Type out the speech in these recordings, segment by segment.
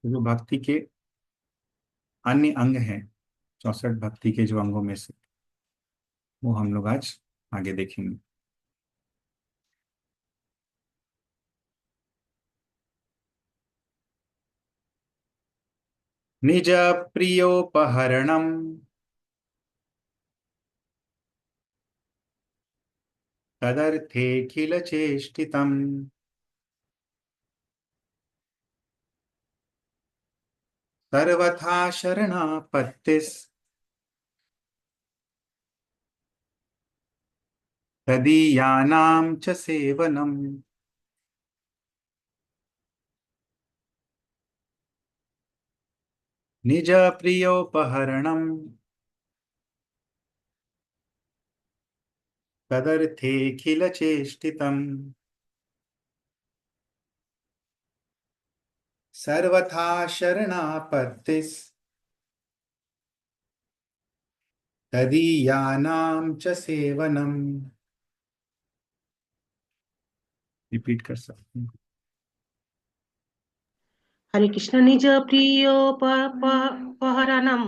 तो जो भक्ति के अन्य अंग हैं, 64 भक्ति के जो अंगों में से, वो हम लोग आज आगे देखेंगे। निज प्रियोपहरणम तदर्थेऽखिल चेष्टितम् सर्वथा शरणापत्तिस् तदीयानां च सेवनम्। निज प्रियोपहरणम तदर्थेऽखिल चेष्टितम् सर्वथा शरणापत्तिस् तदीयानां च सेवनम्। रिपीट कर सकते हैं। हरे कृष्ण। पहरणम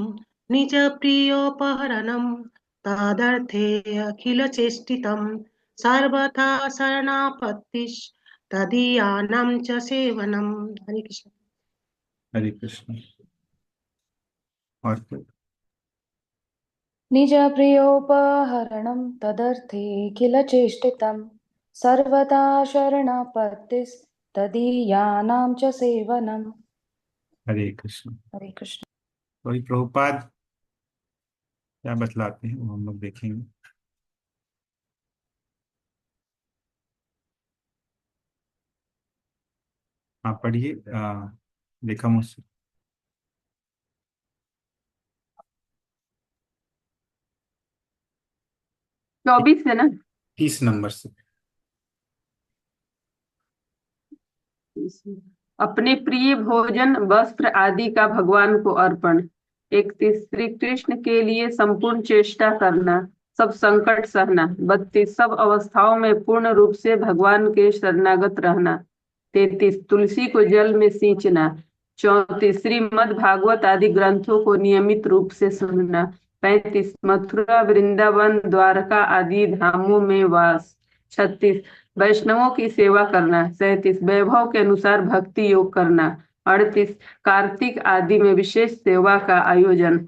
निज प्रियोपहरणम तदर्थे अखिल चेष्टितम सर्वथा शरणापत्तिश तदीयानां च सेवनम। हरे कृष्ण। हरे कृष्ण। और फिर निज प्रियोपहरणं तदर्थे किल चेष्टितं सर्वदा शरणापत्तिस्तदीयानां च सेवनम्। हरे कृष्ण। हरे कृष्ण। वही प्रभुपाद क्या बतलाते हैं वो हम लोग देखेंगे। आप पढ़िए, देखा मुझसे। 24 है ना। 30 नंबर से। अपने प्रिय भोजन वस्त्र आदि का भगवान को अर्पण। 31 श्री कृष्ण के लिए संपूर्ण चेष्टा करना, सब संकट सहना। 32 सब अवस्थाओं में पूर्ण रूप से भगवान के शरणागत रहना। 33 तुलसी को जल में सींचना। 34 श्रीमद् भागवत आदि ग्रंथों को नियमित रूप से सुनना। 35 मथुरा वृंदावन द्वारका आदि धामों में वास। 36 वैष्णवों की सेवा करना। 37 वैभव के अनुसार भक्ति योग करना। 38 कार्तिक आदि में विशेष सेवा का आयोजन।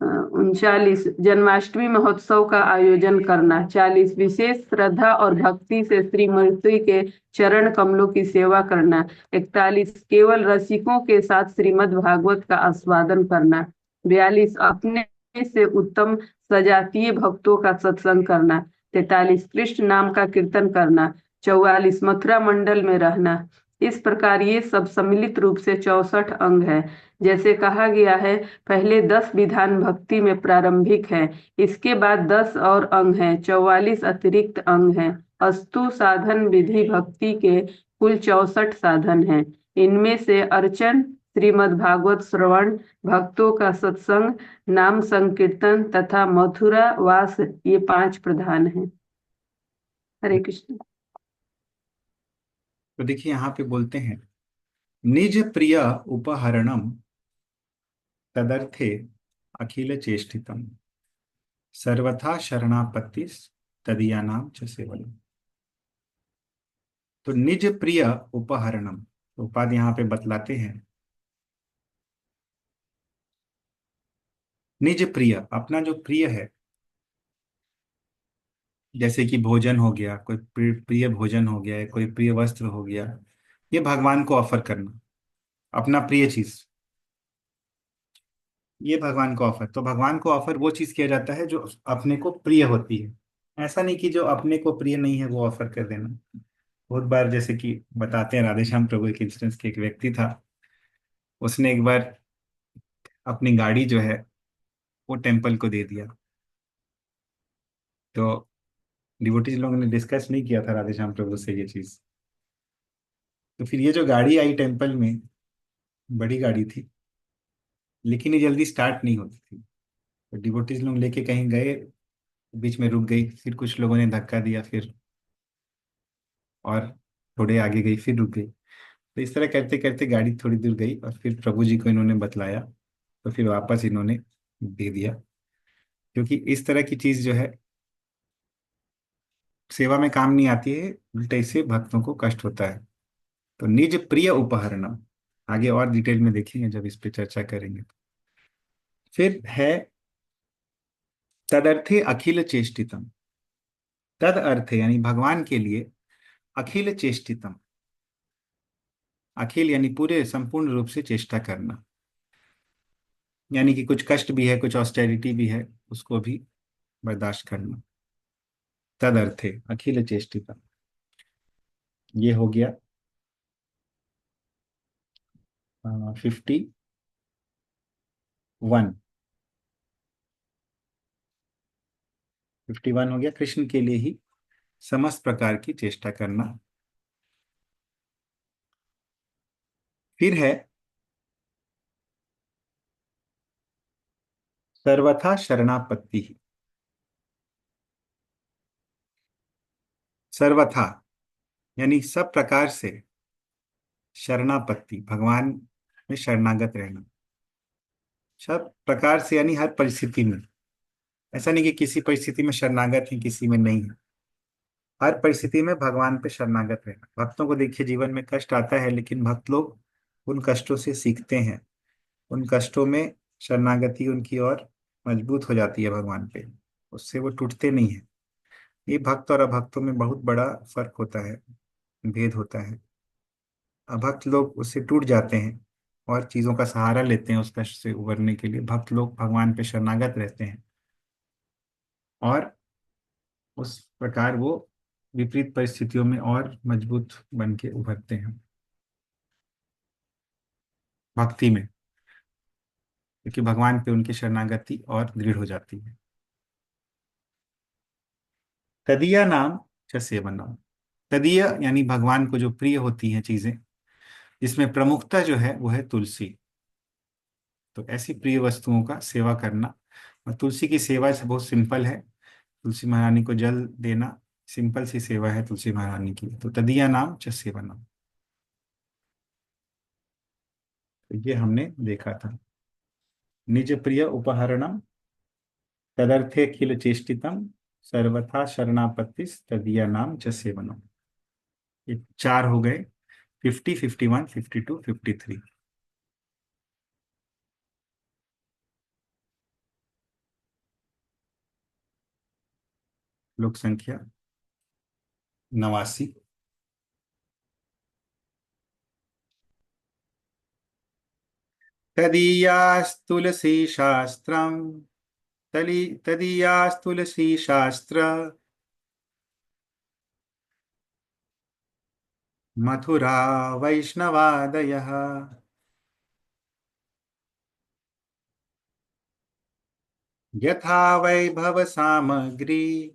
39 जन्माष्टमी महोत्सव का आयोजन करना। 40 विशेष श्रद्धा और भक्ति से श्रीमूर्ति के चरण कमलों की सेवा करना। 41 केवल रसिकों के साथ श्रीमद् भागवत का आस्वादन करना। 42 अपने से उत्तम सजातीय भक्तों का सत्संग करना। 43 कृष्ण नाम का कीर्तन करना। 44 मथुरा मंडल में रहना। इस प्रकार ये सब सम्मिलित रूप से 64 अंग है। जैसे कहा गया है, पहले 10 विधान भक्ति में प्रारंभिक है, इसके बाद 10 और अंग हैं, 44 अतिरिक्त अंग हैं। अस्तु साधन विधि भक्ति के कुल 64 साधन हैं। इनमें से अर्चन, श्रीमद् भागवत श्रवण, भक्तों का सत्संग, नाम संकीर्तन तथा मथुरा वास, ये 5 प्रधान हैं। हरे कृष्ण। तो देखिए यहाँ पे बोलते हैं, निज प्रिय उपहरणम तदर्थे अखिल चेष्टितम सर्वथा शरणापत्तिस तदीयानां च सेवनम। तो निज प्रिय उपहरणम, तो पद यहाँ पे बतलाते हैं, निज प्रिय, अपना जो प्रिय है, जैसे कि भोजन हो गया, कोई प्रिय भोजन हो गया, कोई प्रिय वस्त्र हो गया, ये भगवान को ऑफर करना, अपना प्रिय चीज, ये भगवान को ऑफर। तो भगवान को ऑफर वो चीज किया जाता है जो अपने को प्रिय होती है। ऐसा नहीं कि जो अपने को प्रिय नहीं है वो ऑफर कर देना। बहुत बार जैसे कि बताते हैं राधे श्याम प्रभु एक इंस्टेंस के, एक व्यक्ति था, उसने एक बार अपनी गाड़ी जो है वो टेम्पल को दे दिया। तो डिवोटीज लोगों ने डिस्कस नहीं किया था राधे श्याम प्रभु से ये चीज। तो फिर ये जो गाड़ी आई टेम्पल में, बड़ी गाड़ी थी, लेकिन ये जल्दी स्टार्ट नहीं होती थी। तो डिवोटीज लोग लेके कहीं गए, बीच में रुक गई, फिर कुछ लोगों ने धक्का दिया, फिर और थोड़े आगे गई, फिर रुक गई। तो इस तरह करते करते गाड़ी थोड़ी दूर गई और फिर प्रभु जी को इन्होंने बतलाया, तो फिर वापस इन्होंने दे दिया। क्योंकि इस तरह की चीज जो है सेवा में काम नहीं आती है, उल्टे इससे भक्तों को कष्ट होता है। तो निज प्रिय उपहरणम, आगे और डिटेल में देखेंगे जब इस पे चर्चा करेंगे। फिर है तदर्थे अखिल चेष्टितम। तद अर्थ यानी भगवान के लिए, अखिल चेष्टितम, अखिल यानी पूरे संपूर्ण रूप से चेष्टा करना, यानी कि कुछ कष्ट भी है, कुछ ऑस्टेरिटी भी है, उसको भी बर्दाश्त करना। तद अर्थे अखिल चेष्टितम, ये हो गया 51। 51 हो गया, कृष्ण के लिए ही समस्त प्रकार की चेष्टा करना। फिर है सर्वथा शरणापत्ति। सर्वथा यानी सब प्रकार से, शरणापत्ति भगवान में शरणागत रहना। सब प्रकार से यानी हर परिस्थिति में, ऐसा नहीं कि किसी परिस्थिति में शरणागत है किसी में नहीं है। हर परिस्थिति में भगवान पे शरणागत रहना। भक्तों को देखिए जीवन में कष्ट आता है, लेकिन भक्त लोग उन कष्टों से सीखते हैं, उन कष्टों में शरणागति उनकी और मजबूत हो जाती है भगवान पे, उससे वो टूटते नहीं है। ये भक्त और अभक्तों में बहुत बड़ा फर्क होता है, भेद होता है। अभक्त लोग उससे टूट जाते हैं और चीजों का सहारा लेते हैं उस कष्ट से उबरने के लिए। भक्त लोग भगवान पे शरणागत रहते हैं और उस प्रकार वो विपरीत परिस्थितियों में और मजबूत बन के उभरते हैं भक्ति में, क्योंकि भगवान पे उनकी शरणागति और दृढ़ हो जाती है। तदीय नाम च सेवनम। तदीय यानी भगवान को जो प्रिय होती हैं चीजें, जिसमें प्रमुखता जो है वो है तुलसी। तो ऐसी प्रिय वस्तुओं का सेवा करना। और तुलसी की सेवा से बहुत सिंपल है, तुलसी महारानी को जल देना, सिंपल सी सेवा है तुलसी महारानी की। तो तदीया नाम च सेवनम, तो ये हमने देखा था। निज प्रिय उपहरणम, तदर्थे खिल चेष्टितम, सर्वथा शरणापत्तिस तदीया नाम च सेवनम। ये 4 हो गए, 50, 51, 52, 53। लोक संख्या 89। तदीयास्तुलसी शास्त्रम, तदीयास्तुलसी शास्त्र, मथुरा वैष्णवादयः। यथा वैभव सामग्री,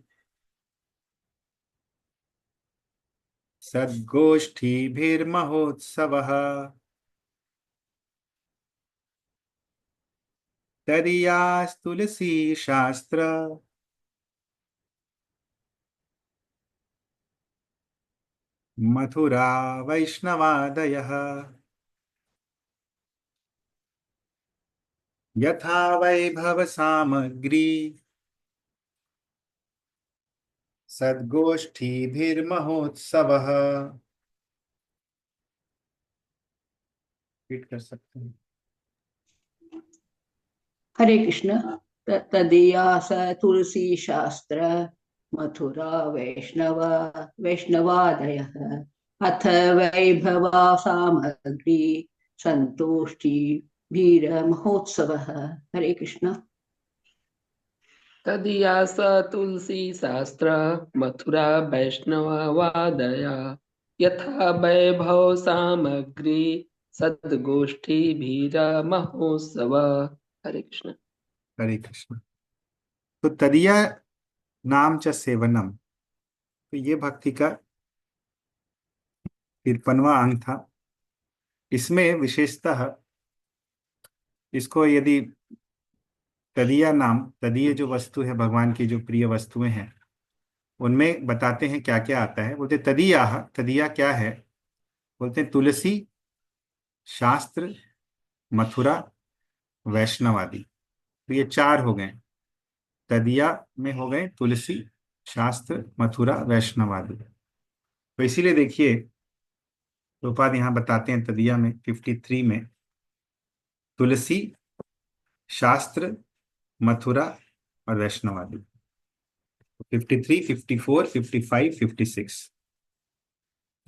सद्गोष्ठीभिर्महोत्सवः। तदीयास्तुलसी शास्त्र, मथुरा वैष्णवादयः। यथा वैभव सामग्री, सद्गोष्ठीभिर्महोत्सवः। रिपीट कर सकते हैं। हरे कृष्ण। तदीया स तुलसी शास्त्र, मथुरा वैष्णवादयः। अथ वैभवा सामग्री, संतोष्टि वीर महोत्सवः। हरे कृष्ण। तदीया स तुलसी शास्त्र, मथुरा वैष्णवादया। यथा वैभव सामग्री, सद्गोष्ठी भीर महोत्सव। हरे कृष्ण। हरे कृष्ण। तो तदीया नाम च सेवनम, तो ये भक्ति का 53वां अंग था। इसमें विशेषतः इसको यदि तदीया नाम, तदीय जो वस्तु है भगवान की जो प्रिय वस्तुएं हैं, उनमें बताते हैं क्या क्या आता है। बोलते तदीया, तदीया क्या है? बोलते हैं तुलसी शास्त्र, मथुरा, वैष्णव आदि। तो ये चार हो गए। तदिया में हो गए तुलसी, शास्त्र, मथुरा, वैष्णव आदि। तो इसीलिए देखिए प्रभुपाद यहाँ बताते हैं तदिया में 53 में तुलसी, शास्त्र, मथुरा और वैष्णव आदि। 53, 54, 55, 56।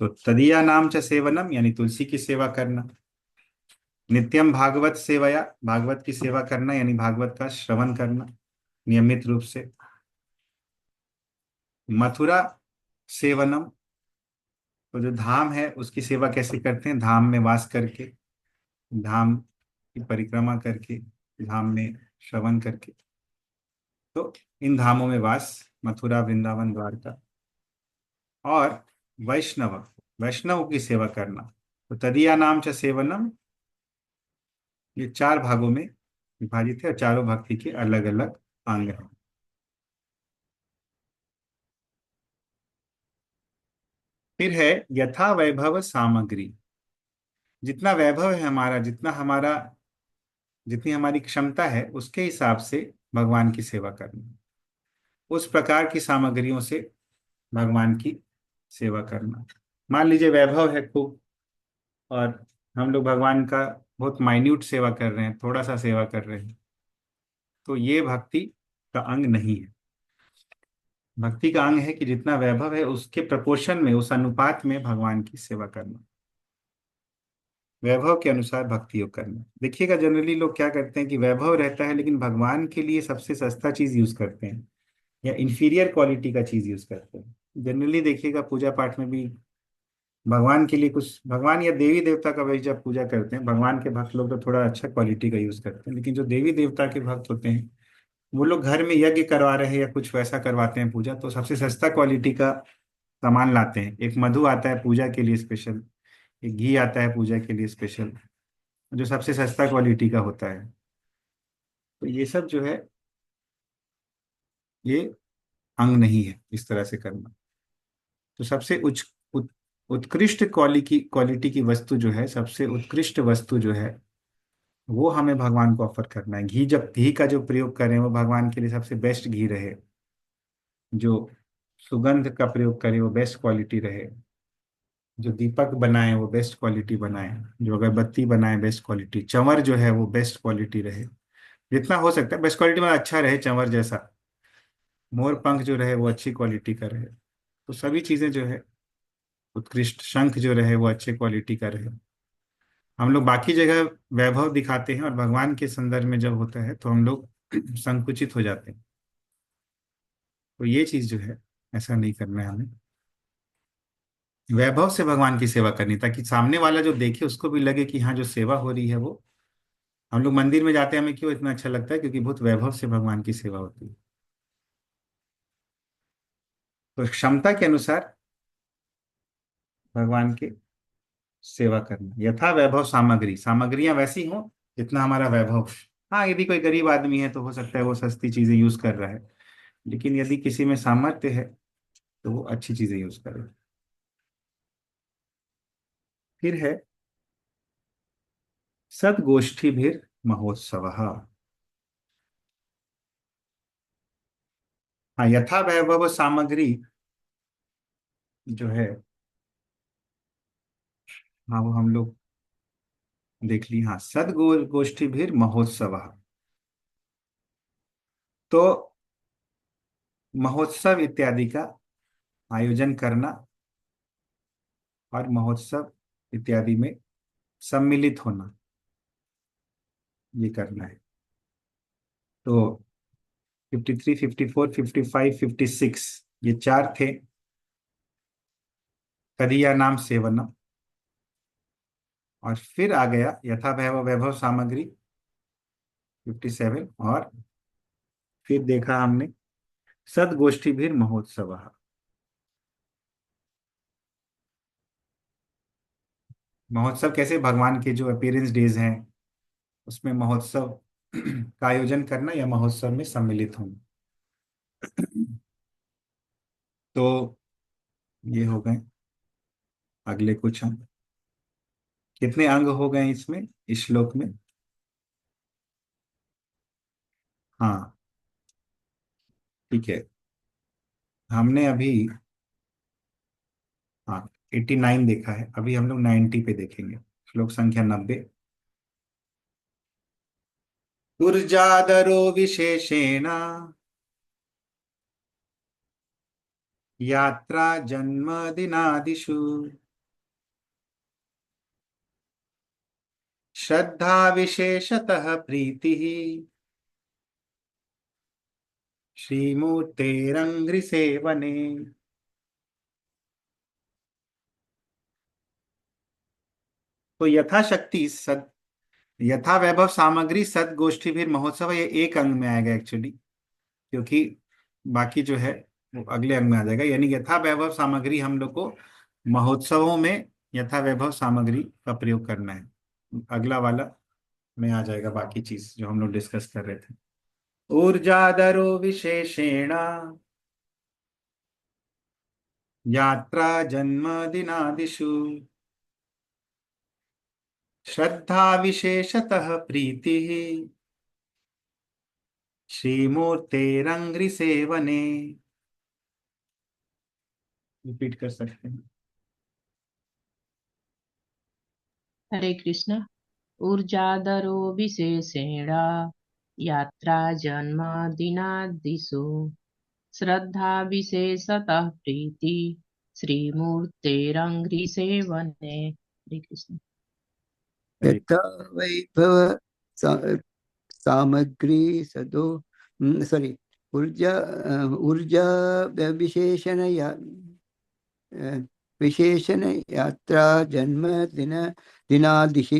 तो तदीया नाम च सेवनम यानी तुलसी की सेवा करना, नित्यम भागवत सेवया भागवत की सेवा करना यानी भागवत का श्रवण करना नियमित रूप से, मथुरा सेवनम तो जो धाम है उसकी सेवा कैसे करते हैं, धाम में वास करके, धाम की परिक्रमा करके, धाम में श्रवण करके। तो इन धामों में वास, मथुरा, वृंदावन, द्वारका। और वैष्णव, वैष्णव की सेवा करना, तो तदीया नाम च सेवनम, ये चार भागों में विभाजित है और चारों भक्ति के अलग अलग अंग हैं। फिर है यथा वैभव सामग्री, जितना वैभव है हमारा, जितनी हमारी क्षमता है उसके हिसाब से भगवान की सेवा करना, उस प्रकार की सामग्रियों से भगवान की सेवा करना। मान लीजिए वैभव है खूब और हम लोग भगवान का बहुत माइन्यूट सेवा कर रहे हैं, थोड़ा सा सेवा कर रहे हैं, तो ये भक्ति का अंग नहीं है। भक्ति का अंग है कि जितना वैभव है उसके प्रपोर्शन में, उस अनुपात में भगवान की सेवा करना, वैभव के अनुसार भक्ति योग करना। देखिएगा जनरली लोग क्या करते हैं कि वैभव रहता है लेकिन भगवान के लिए सबसे सस्ता चीज यूज करते हैं या इंफीरियर क्वालिटी का चीज यूज करते हैं। जनरली देखिएगा पूजा पाठ में भी भगवान के लिए कुछ, भगवान या देवी देवता का भाई जब पूजा करते हैं, भगवान के भक्त लोग तो थोड़ा अच्छा क्वालिटी का यूज करते हैं, लेकिन जो देवी देवता के भक्त होते हैं वो लोग घर में यज्ञ करवा रहे हैं या कुछ वैसा करवाते हैं पूजा, तो सबसे सस्ता क्वालिटी का सामान लाते हैं। एक मधु आता है पूजा के लिए स्पेशल, एक घी आता है पूजा के लिए स्पेशल, जो सबसे सस्ता क्वालिटी का होता है। तो ये सब जो है ये अंग नहीं है इस तरह से करना। तो सबसे उत्कृष्ट क्वालिटी की वस्तु जो है, सबसे उत्कृष्ट वस्तु जो है वो हमें भगवान को ऑफर करना है। घी, जब घी का जो प्रयोग करें वो भगवान के लिए सबसे बेस्ट घी रहे, जो सुगंध का प्रयोग करें वो बेस्ट क्वालिटी रहे, जो दीपक बनाए वो बेस्ट क्वालिटी बनाए, जो अगरबत्ती बनाए बेस्ट क्वालिटी, चंवर जो है वो बेस्ट क्वालिटी रहे, जितना हो सकता है बेस्ट क्वालिटी में अच्छा रहे, चंवर जैसा, मोर पंख जो रहे वो अच्छी क्वालिटी का रहे। तो सभी चीजें जो है उत्कृष्ट, शंख जो रहे वो अच्छे क्वालिटी का रहे। हम लोग बाकी जगह वैभव दिखाते हैं और भगवान के संदर्भ में जब होता है तो हम लोग संकुचित हो जाते हैं। तो ये चीज जो है ऐसा नहीं करना है हमें, वैभव से भगवान की सेवा करनी ताकि सामने वाला जो देखे उसको भी लगे कि हाँ जो सेवा हो रही है वो, हम लोग मंदिर में जाते हैं हमें क्यों इतना अच्छा लगता है, क्योंकि बहुत वैभव से भगवान की सेवा होती है। तो क्षमता के अनुसार भगवान की सेवा करना, यथा वैभव सामग्री, सामग्रियां वैसी हों जितना हमारा वैभव। हाँ यदि कोई गरीब आदमी है तो हो सकता है वो सस्ती चीजें यूज कर रहा है, लेकिन यदि किसी में सामर्थ्य है तो वो अच्छी चीजें यूज करे। फिर है सदगोष्ठी भी महोत्सव। हाँ यथा वैभव सामग्री जो है, हाँ वो हम लोग देख ली। हाँ गोष्ठी भी महोत्सव, तो महोत्सव इत्यादि का आयोजन करना और महोत्सव इत्यादि में सम्मिलित होना, ये करना है। तो 53, 54, 55, 56 ये चार थे। कदिया नाम सेवनम, और फिर आ गया यथा वैभव वैभव सामग्री 57, और फिर देखा हमने सदगोष्ठी भी महोत्सव। महोत्सव कैसे, भगवान के जो अपीयरेंस डेज हैं उसमें महोत्सव का आयोजन करना या महोत्सव में सम्मिलित होना। तो ये हो गए अगले कुछ हम कितने अंग हो गए इसमें, इस श्लोक में? हाँ, ठीक है। हमने अभी, हाँ, 89 देखा है, अभी हम लोग 90 पे देखेंगे। श्लोक संख्या 90। ऊर्जादरो विशेषेण यात्रा जन्मदिनादिषु श्रद्धा विशेषतः प्रीतिः श्रीमूर्तेरंघ्रिसेवने। तो यथाशक्ति सद, यथा वैभव सामग्री सदगोष्ठी भी महोत्सव, ये एक अंग में आएगा एक्चुअली, क्योंकि बाकी जो है वो अगले अंग में आ जाएगा। यानी यथा वैभव सामग्री हम लोग को महोत्सवों में यथा वैभव सामग्री का प्रयोग करना है। अगला वाला में आ जाएगा बाकी चीज जो हम लोग डिस्कस कर रहे थे। ऊर्जादरो विशेषेण यात्रा जन्मदिनादिषु श्रद्धा विशेषतः प्रीतिः श्रीमूर्तेरंघ्रिसेवने। रिपीट कर सकते हैं। हरे कृष्ण। ऊर्जादरो विशेषेण यात्रा जन्मदिनादिषु श्रद्धा विशेषतः प्रीति श्रीमूर्तेरङ्घ्रिसेवने। हरे कृष्ण। यथा वैभव सामग्री सदो सॉरी ऊर्जा ऊर्जा विशेषण विशेषण यात्रा जन्मदिन दिनादिशि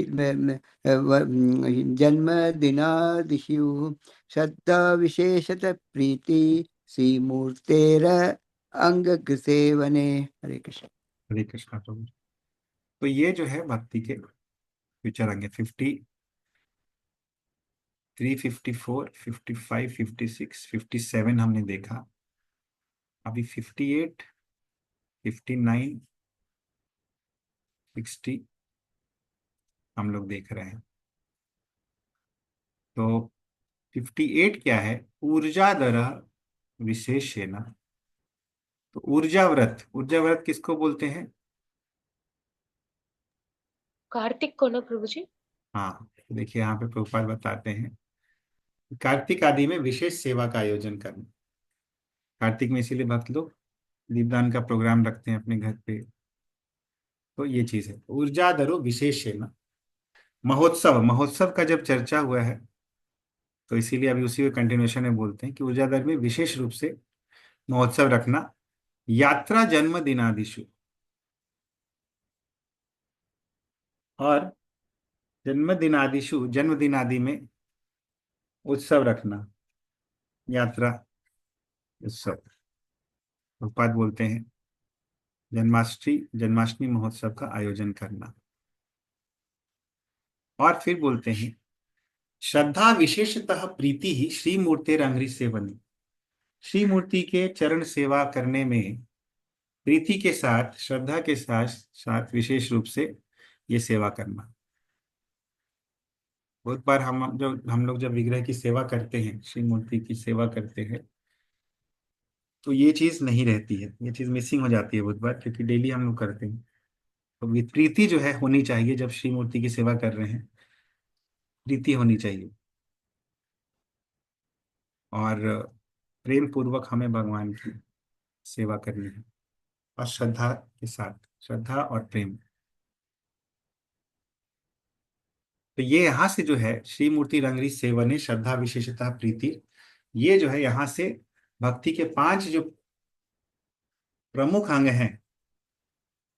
जन्मदिनादिषु श्रद्धा विशेषत प्रीति श्रीमूर्तेर अंगसेवने। हरे कृष्ण। हरे कृष्णा प्रभु। तो ये जो है भक्ति के फ्यूचर अंग 53, 54, 55, 56, 57 हमने देखा। अभी 58, 59, 60 हम लोग देख रहे हैं। तो 58 क्या है? ऊर्जा दर विशेषेण। तो ऊर्जा व्रत, ऊर्जा व्रत किसको बोलते हैं? कार्तिक को ना प्रभु जी? हाँ, देखिए यहाँ पे प्रभुपाद बताते हैं, कार्तिक आदि में विशेष सेवा का आयोजन करना। कार्तिक में इसीलिए भक्त लोग दीपदान का प्रोग्राम रखते हैं अपने घर पे। तो ये चीज है ऊर्जा दरो विशेष है ना। महोत्सव, महोत्सव का जब चर्चा हुआ है तो इसीलिए अभी उसी के कंटिन्यूएशन में बोलते हैं कि ऊर्जा दर में विशेष रूप से महोत्सव रखना। यात्रा जन्म दिनादिशु, और जन्म दिनादिशु, जन्मदिन आदि में उत्सव रखना, यात्रा उत्सव। प्रभुपाद बोलते हैं जन्माष्टमी महोत्सव का आयोजन करना। और फिर बोलते हैं श्रद्धा विशेषतः प्रीति ही श्री मूर्ति रंगरी सेवनी। श्री मूर्ति के चरण सेवा करने में प्रीति के साथ, श्रद्धा के साथ साथ विशेष रूप से ये सेवा करना। बहुत बार हम लोग जब विग्रह की सेवा करते हैं, श्री मूर्ति की सेवा करते हैं, तो ये चीज नहीं रहती है, ये चीज मिसिंग हो जाती है बहुत बार, क्योंकि डेली हम लोग करते हैं। तो प्रीति जो है होनी चाहिए, जब श्री मूर्ति की सेवा कर रहे हैं प्रीति होनी चाहिए, और प्रेम पूर्वक हमें भगवान की सेवा करनी है, और श्रद्धा के साथ, श्रद्धा और प्रेम। तो ये यहाँ से जो है श्री मूर्ति रंगरी सेवने श्रद्धा विशेषता प्रीति, ये जो है यहाँ से भक्ति के 5 जो प्रमुख अंग हैं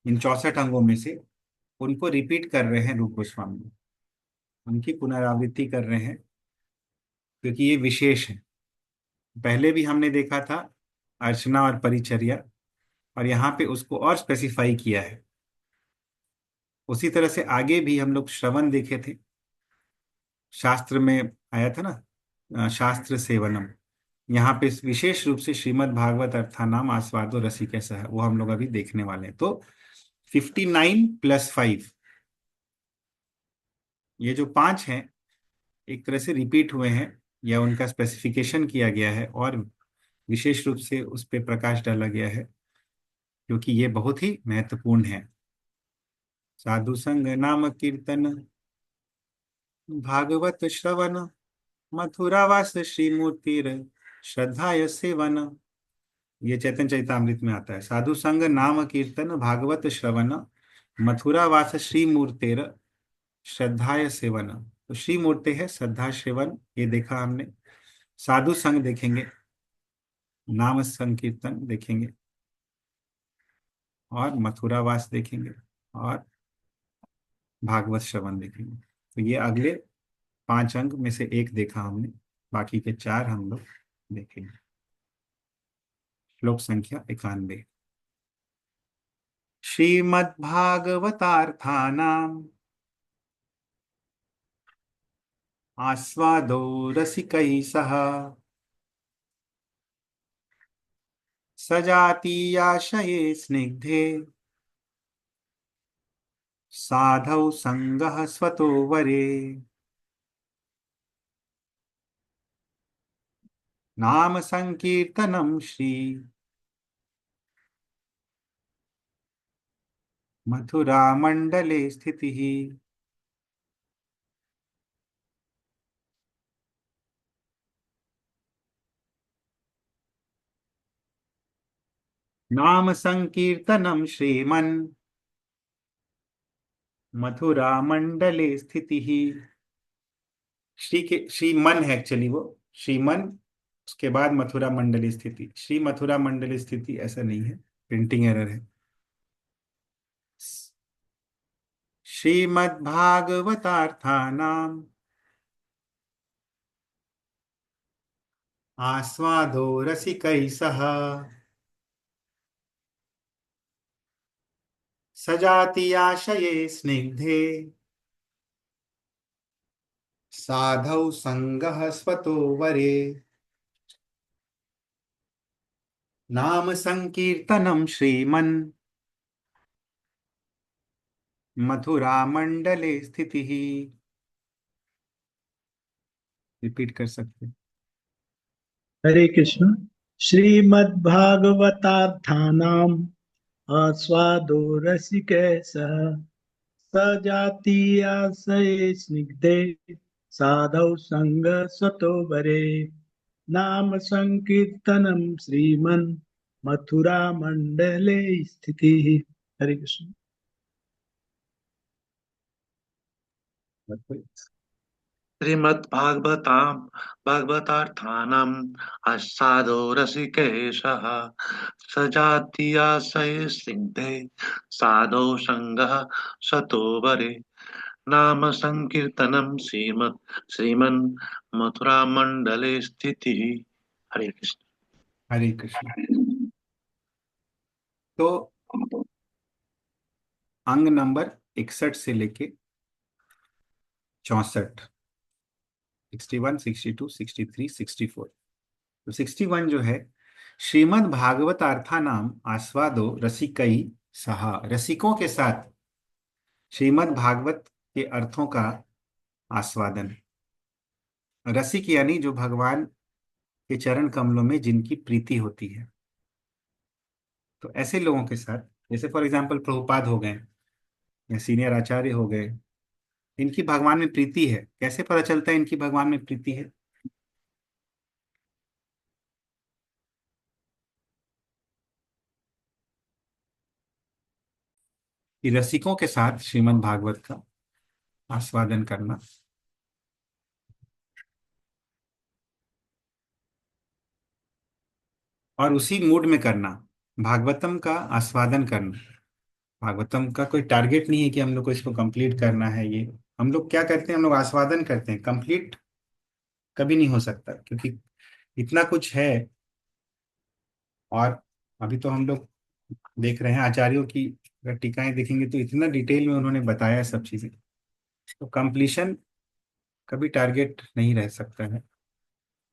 इन 64 अंगों में से, उनको रिपीट कर रहे हैं रूप गोस्वामी, उनकी पुनरावृत्ति कर रहे हैं, क्योंकि ये विशेष है। पहले भी हमने देखा था अर्चना और परिचर्या, और यहाँ पे उसको और स्पेसिफाई किया है। उसी तरह से आगे भी हम लोग श्रवण देखे थे, शास्त्र में आया था ना, शास्त्र सेवनम। यहाँ पे विशेष रूप से श्रीमद् भागवत अर्थानाम आस्वादो रसिकस्य है, वो हम लोग अभी देखने वाले हैं। तो 59 + 5 ये जो पांच हैं एक तरह से रिपीट हुए हैं या उनका स्पेसिफिकेशन किया गया है और विशेष रूप से उस पर प्रकाश डाला गया है क्योंकि ये बहुत ही महत्वपूर्ण है। साधु संग नाम कीर्तन, भागवत श्रवण, मथुरावास श्री मूर्तिर, श्रद्धाय सेवन। ये चैतन्य चरितामृत में आता है। साधु संग नाम कीर्तन, भागवत श्रवण, मथुरावास श्री मूर्तेर, श्रद्धाय सेवन। तो श्री मूर्ति है श्रद्धा सेवन, ये देखा हमने। साधु संग देखेंगे, नाम संकीर्तन देखेंगे, और मथुरावास देखेंगे, और भागवत श्रवण देखेंगे। तो ये अगले पांच अंक में से एक देखा हमने, बाकी के चार हम लोग देखेंगे। श्लोक संख्या 91। श्रीमद्भागवतार्थानाम आस्वादो रसिकै सह, सजातीयाशये स्निग्धे, साधौ संगः स्वतो वरे। नाम संकीर्तनम श्री मथुरा मंडले स्थितिः। नाम संकीर्तनम श्रीमन मथुरा मंडले स्थितिः। श्री के श्री मन है एक्चुअली, वो श्रीमन उसके बाद मथुरा मंडली स्थिति। श्री मथुरा मंडली स्थिति ऐसा नहीं है, प्रिंटिंग एरर है। श्रीमद्भागवतार्थानाम आस्वादो रसिकै सह, सजातीयाशये स्निग्धे, साधौ संगः स्वतो वरे। नाम संकीर्तनम श्रीमन मथुरा मंडले स्थितिः। रिपीट कर सकते हैं। हरे कृष्ण। श्रीमद्भागवतार्थानाम आस्वादो रसिकैसः, सजातीयाशये स्निग्धे, साधौ संग सतो वरे। नाम संकीर्तनम श्रीमन मथुरा मंडले स्थितिः। हरे कृष्ण। भागवतार्थानाम् आस्वादो रसिकेशः, सजातीयाशये स्निग्धे, साधौ संगः सतो वरे। नाम संकीर्तनम श्रीमन् मथुरा मंडले स्थितिः। हरे कृष्ण। हरे कृष्ण। तो अंग नंबर 61 से लेके 64, 61, 62, 63, 64। तो 61 जो है, श्रीमद् भागवत अर्थानाम आस्वादो रसिकई सहा। रसिकों के साथ श्रीमद् भागवत के अर्थों का आस्वादन। रसिक यानी जो भगवान के चरण कमलों में जिनकी प्रीति होती है। तो ऐसे लोगों के साथ, जैसे फॉर एग्जाम्पल प्रभुपाद हो गए या सीनियर आचार्य हो गए, इनकी भगवान में प्रीति है। कैसे पता चलता है इनकी भगवान में प्रीति है? कि रसिकों के साथ श्रीमद् भागवत का आस्वादन करना, और उसी मूड में करना, भागवतम का आस्वादन करना। भागवतम का कोई टारगेट नहीं है कि हम लोग को इसको कंप्लीट करना है। ये हम लोग क्या करते हैं, हम लोग आस्वादन करते हैं। कंप्लीट कभी नहीं हो सकता क्योंकि इतना कुछ है। और अभी तो हम लोग देख रहे हैं आचार्यों की अगर टीकाएं देखेंगे तो इतना डिटेल में उन्होंने बताया सब चीजें। तो कंप्लीशन कभी टारगेट नहीं रह सकता है,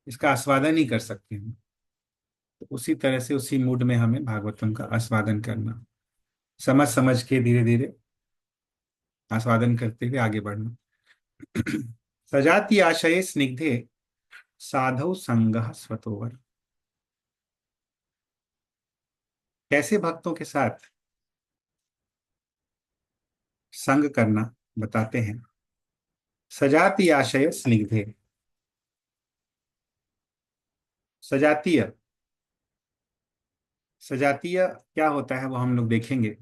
इसका आस्वादन ही कर सकते हैं। तो उसी तरह से उसी मूड में हमें भागवतम का आस्वादन करना, समझ समझ के धीरे धीरे आस्वादन करते हुए आगे बढ़ना। सजाति आशये स्निग्धे साधौ संगः स्वतोवर। कैसे भक्तों के साथ संग करना बताते हैं। सजातीय आशय स्निग्धे, सजातीय, सजातीय क्या होता है वो हम लोग देखेंगे।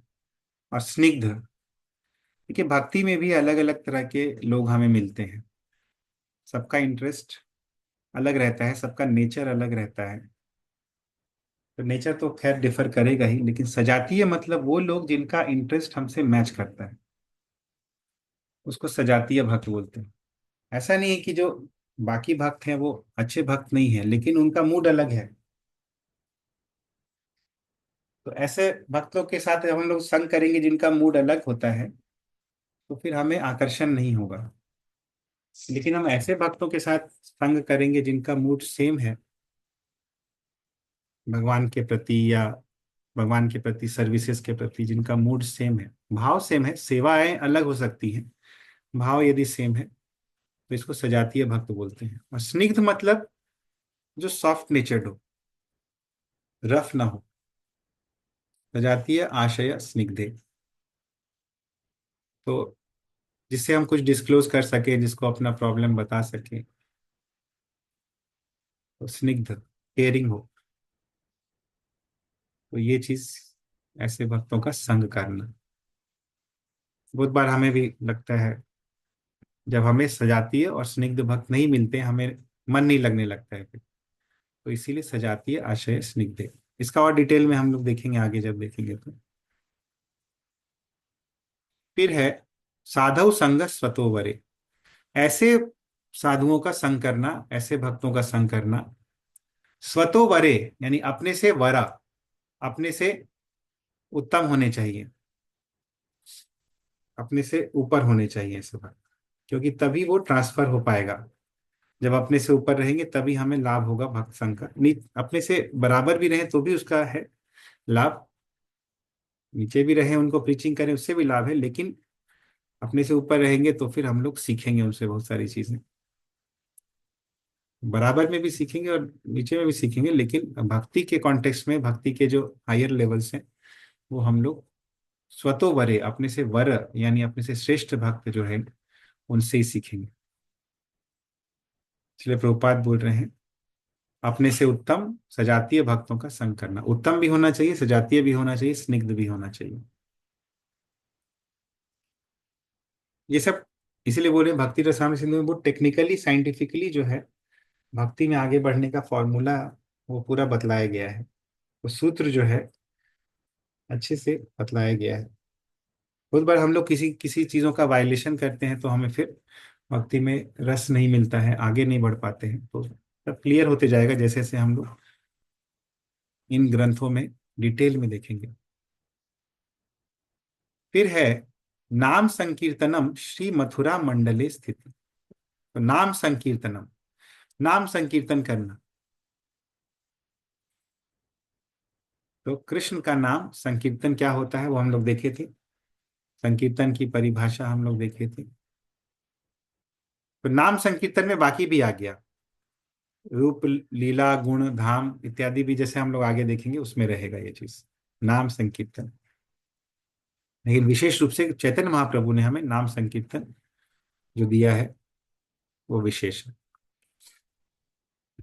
और स्निग्ध, देखिए भक्ति में भी अलग अलग तरह के लोग हमें मिलते हैं, सबका इंटरेस्ट अलग रहता है, सबका नेचर अलग रहता है। तो नेचर तो खैर डिफर करेगा ही, लेकिन सजातीय मतलब वो लोग जिनका इंटरेस्ट हमसे मैच करता है, उसको सजातीय भक्त बोलते हैं। ऐसा नहीं है कि जो बाकी भक्त हैं वो अच्छे भक्त नहीं है, लेकिन उनका मूड अलग है। तो ऐसे भक्तों के साथ हम लोग संग करेंगे जिनका मूड अलग होता है, तो फिर हमें आकर्षण नहीं होगा। लेकिन हम ऐसे भक्तों के साथ संग करेंगे जिनका मूड सेम है, भगवान के प्रति या भगवान के प्रति, सर्विसेज के प्रति, जिनका मूड सेम है, भाव सेम है, सेवाएं अलग हो सकती हैं, भाव यदि सेम है तो इसको सजातीय भक्त बोलते हैं। और स्निग्ध मतलब जो सॉफ्ट नेचर्ड हो, रफ ना हो। सजातीय आशय स्निग्धे, तो जिससे हम कुछ डिस्क्लोज कर सके, जिसको अपना प्रॉब्लम बता सके, तो स्निग्ध, केयरिंग हो। तो ये चीज, ऐसे भक्तों का संग करना। बहुत बार हमें भी लगता है जब हमें सजातीय और स्निग्ध भक्त नहीं मिलते, हमें मन नहीं लगने लगता है फिर। तो इसीलिए सजातीय आशय स्निग्ध, इसका और डिटेल में हम लोग देखेंगे आगे जब देखेंगे तो। फिर है साधु संग स्वतोवरे, ऐसे साधुओं का संग करना, ऐसे भक्तों का संग करना। स्वतोवरे यानी अपने से वरा, अपने से उत्तम होने चाहिए, अपने से ऊपर होने चाहिए ऐसे भक्त, क्योंकि तभी वो ट्रांसफर हो पाएगा। जब अपने से ऊपर रहेंगे तभी हमें लाभ होगा भक्त संग का। नहीं, अपने से बराबर भी रहे तो भी उसका है लाभ, नीचे भी रहे उनको प्रीचिंग करें उससे भी लाभ है, लेकिन अपने से ऊपर रहेंगे तो फिर हम लोग सीखेंगे उनसे बहुत सारी चीजें। बराबर में भी सीखेंगे और नीचे में भी सीखेंगे, लेकिन भक्ति के कॉन्टेक्स्ट में, भक्ति के जो हायर लेवल्स हैं, वो हम लोग स्वतो वरे, अपने से वर यानी अपने से श्रेष्ठ भक्त जो है उनसे ही सीखेंगे। इसलिए प्रभुपाद बोल रहे हैं अपने से उत्तम सजातीय भक्तों का संग करना। उत्तम भी होना चाहिए, सजातीय भी होना चाहिए, स्निग्ध भी होना चाहिए। ये सब इसीलिए बोले भक्ति रसायन सिंधु में, वो टेक्निकली साइंटिफिकली जो है भक्ति में आगे बढ़ने का फॉर्मूला वो पूरा बतलाया गया है। वो सूत्र जो है अच्छे से बतलाया गया है। बहुत बार हम लोग किसी किसी चीजों का वायलेशन करते हैं तो हमें फिर भक्ति में रस नहीं मिलता है, आगे नहीं बढ़ पाते हैं। तो सब क्लियर होते जाएगा जैसे जैसे हम लोग इन ग्रंथों में डिटेल में देखेंगे। फिर है नाम संकीर्तनम श्री मथुरा मंडले स्थित। तो नाम संकीर्तनम, नाम संकीर्तन करना। तो कृष्ण का नाम संकीर्तन क्या होता है वो हम लोग देखे थे, संकीर्तन की परिभाषा हम लोग देखे थे। तो नाम संकीर्तन में बाकी भी आ गया, रूप लीला गुण धाम इत्यादि भी, जैसे हम लोग आगे देखेंगे उसमें रहेगा ये चीज, नाम संकीर्तन। लेकिन विशेष रूप से चैतन्य महाप्रभु ने हमें नाम संकीर्तन जो दिया है वो विशेष है।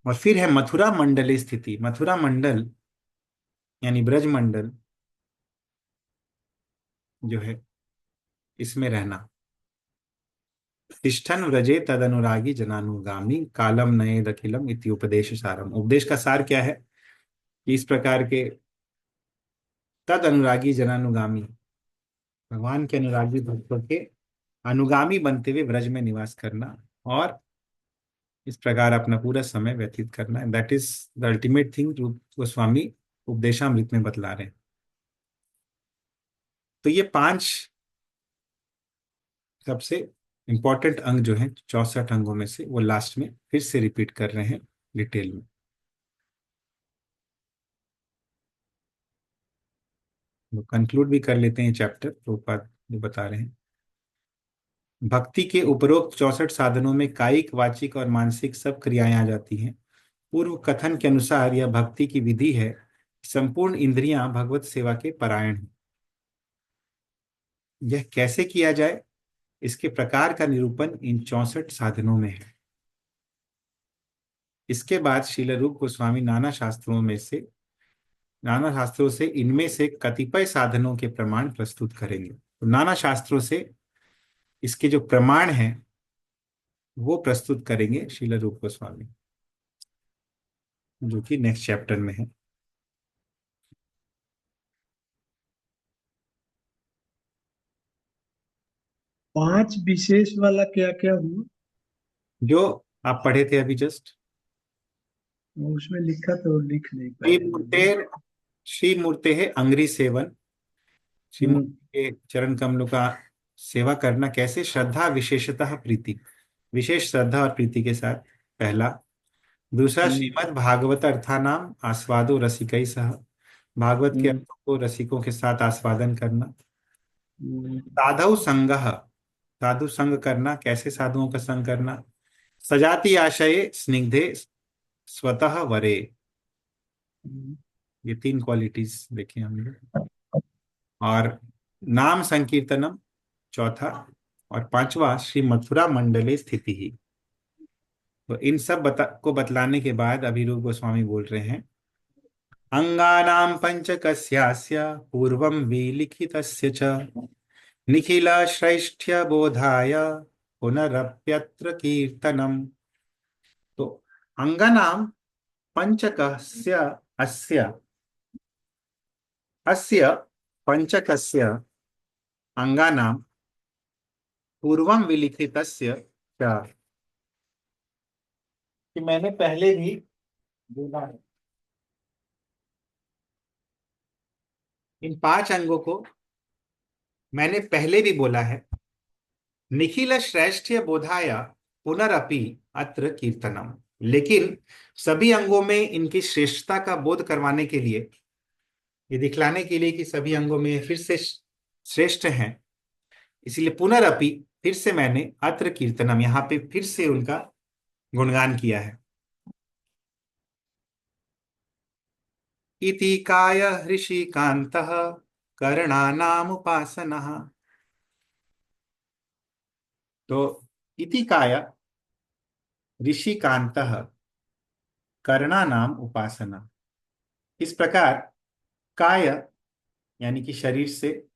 और फिर है मथुरा मंडले स्थिति। मथुरा मंडल यानी ब्रज मंडल जो है, इसमें रहना। तिष्ठन व्रजे तद अनुरागी जनानुगामी कालम नये दखिलम इति उपदेश सारम। उपदेश का सार क्या है कि इस प्रकार के तद अनुरागी जनानुगामी, भगवान के अनुरागी भक्तों के अनुगामी बनते हुए ब्रज में निवास करना और इस प्रकार अपना पूरा समय व्यतीत करना। That is the ultimate thing जो गोस्वामी उपदेशामृत में बतला रहे हैं। तो ये 5 सबसे इंपॉर्टेंट अंग जो हैं 64 अंगों में से, वो लास्ट में फिर से रिपीट कर रहे हैं डिटेल में। कंक्लूड भी कर लेते हैं चैप्टर, प्रभुपाद जो बता रहे हैं। भक्ति के उपरोक्त 64 साधनों में कायिक, वाचिक और मानसिक सब क्रियाएं आ जाती हैं। पूर्व कथन के अनुसार यह भक्ति की विधि है। संपूर्ण इंद्रियां भगवत सेवा के परायण हैं। यह कैसे किया जाए, इसके प्रकार का निरूपण इन 64 साधनों में है। इसके बाद श्रील रूप गोस्वामी नाना शास्त्रों से इनमें से कतिपय साधनों के प्रमाण प्रस्तुत करेंगे। तो नाना शास्त्रों से इसके जो प्रमाण हैं वो प्रस्तुत करेंगे श्रील रूप गोस्वामी, जो कि नेक्स्ट चैप्टर में है। पांच विशेष वाला क्या क्या हुआ? जो आप पढ़े थे अभी जस्ट, वो उसमें लिखा तो लिख नहीं श्री पाया मूर्ते मैंने। श्री मूर्ते है अंग्री सेवन। श्री हम्म, मूर्ति के चरण कमलों का सेवा करना कैसे? श्रद्धा, विशेषतः प्रीति, विशेष श्रद्धा और प्रीति के साथ, पहला। दूसरा, हम्म, श्रीमद् भागवत अर्थानाम आस्वादो रसिकै सह, भागवत के हम्म, अर्थों को रसिकों के साथ आस्वादन करना। हम्म, साधु संगः, साधु संग करना, कैसे साधुओं का संग करना? सजाति आशये स्निग्धे स्वतः वरे, हम्म, ये तीन क्वालिटीज देखी हमने। और नाम संकीर्तनम, चौथा। और पांचवा, श्री मथुरा मंडले स्थिति ही। तो इन सब को बतलाने के बाद अभिरूप गोस्वामी बोल रहे हैं, अंगानां पंचकस्यास्य पूर्वं विलिखितस्य च निखिल श्रेष्ठ्य बोधाय पुनरप्यत्र कीर्तनम। तो अंगानां पंचकस्य अस्य अस्य पंचकस्य अंगानां पूर्वं विलिखितस्य च, कि मैंने पहले भी बोला है, इन पांच अंगों को मैंने पहले भी बोला है। निखिल श्रेष्ठ बोधाय पुनरअपि अत्र कीर्तनम, लेकिन सभी अंगों में इनकी श्रेष्ठता का बोध करवाने के लिए, ये दिखलाने के लिए कि सभी अंगों में फिर से श्रेष्ठ हैं, इसलिए पुनरअपि, फिर से मैंने अत्र कीर्तनम, यहाँ पे फिर से उनका गुणगान किया है। इति काय ऋषिकान्तः करणानामुपासनः। तो इति काय ऋषिकान्तः करणानाम उपासना, इस प्रकार काय यानी कि शरीर से,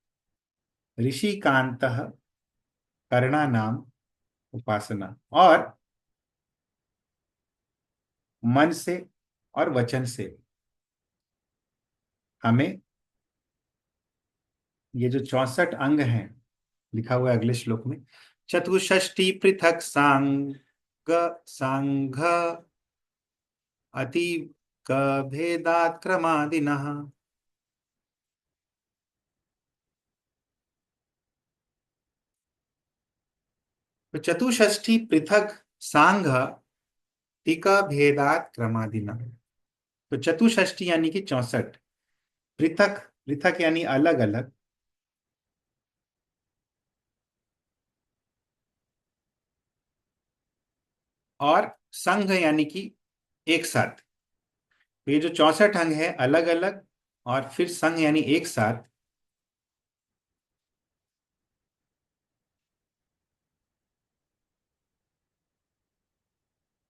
ऋषिकान्तः करणानाम उपासना, और मन से और वचन से हमें ये जो 64 अंग हैं, लिखा हुआ है अगले श्लोक में, चतुष्षष्टि पृथक सांग सांघ अति भेदात क्रमादिनः। तो चतुष्षष्टि पृथक सांघ टीका भेदात क्रमादिनः। तो चतुष्षष्टि यानी कि 64, पृथक, पृथक यानी अलग अलग, और संघ यानी कि एक साथ। तो ये जो 64 अंग है अलग अलग, और फिर संघ यानी एक साथ,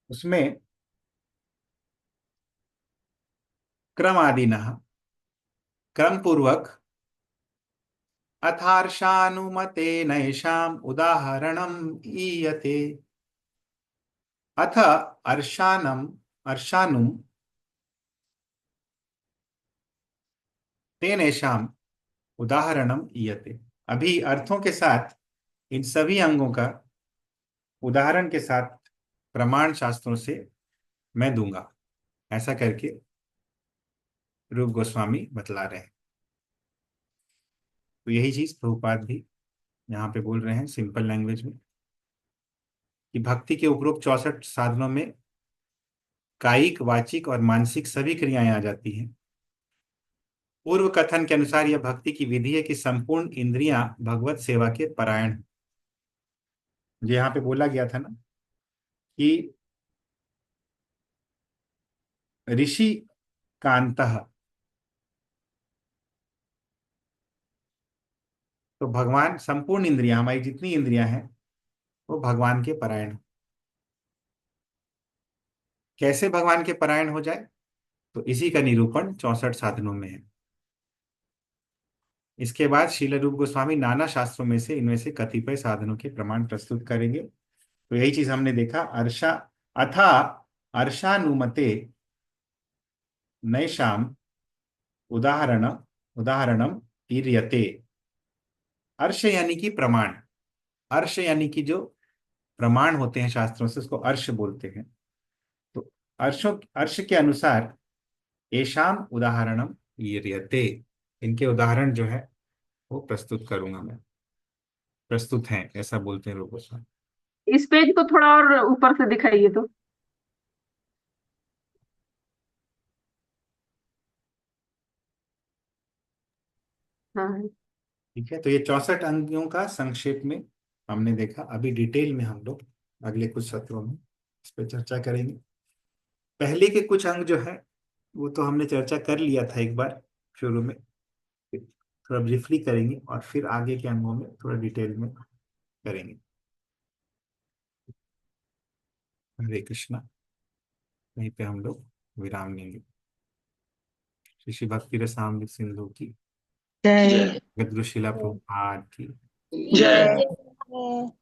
उसमें क्रम आदि न, क्रम पूर्वक, अथार्षानुमते नैषाम उदाहरणम ईयते। अथ अर्षानुम तेनेषाम उदाहरणम ईयते। अभी अर्थों के साथ इन सभी अंगों का उदाहरण के साथ प्रमाण शास्त्रों से मैं दूंगा, ऐसा करके रूप गोस्वामी बतला रहे हैं। तो यही चीज प्रभुपाद भी यहाँ पे बोल रहे हैं सिंपल लैंग्वेज में, कि भक्ति के उपरोक्त 64 साधनों में कायिक, वाचिक और मानसिक सभी क्रियाएं आ जाती हैं। पूर्व कथन के अनुसार यह भक्ति की विधि है कि संपूर्ण इंद्रियां भगवत सेवा के परायण हैं। जो यहाँ पे बोला गया था ना कि ऋषि कांतः, तो भगवान संपूर्ण इंद्रियां, हमारी जितनी इंद्रियां हैं वो भगवान के परायण हैं। कैसे भगवान के परायण हो जाए, तो इसी का निरूपण 64 साधनों में है। इसके बाद श्रील रूप गोस्वामी नाना शास्त्रों में से इनमें से कतिपय साधनों के प्रमाण प्रस्तुत करेंगे। तो यही चीज हमने देखा, अर्षा अथा अर्षानुमते नैषाम उदाहरण उदाहरणम ईर्यते। अर्ष यानी कि प्रमाण, अर्ष यानी कि जो प्रमाण होते हैं शास्त्रों से, उसको अर्ष बोलते हैं। तो अर्ष के अनुसार येषाम उदाहरणम ईर्यते, इनके उदाहरण जो है वो प्रस्तुत करूंगा मैं, प्रस्तुत हैं ऐसा बोलते हैं लोगों से। इस पेज को थोड़ा और ऊपर से दिखाइए तो। हाँ, ठीक है, तो ये 64 अंगों का संक्षेप में हमने देखा। अभी डिटेल में हम लोग अगले कुछ सत्रों में इस पर चर्चा करेंगे। पहले के कुछ अंग जो है वो तो हमने चर्चा कर लिया था एक बार शुरू में, थोड़ा ब्रीफली करेंगे और फिर आगे के अंगों में थोड़ा डिटेल में करेंगे। हरे कृष्णा। वहीं पे हम लोग विराम लेंगे। श्री भक्ति रसामृत सिंधु की जय। गद्गुरु शिला प्रभुपाद की जय। जय।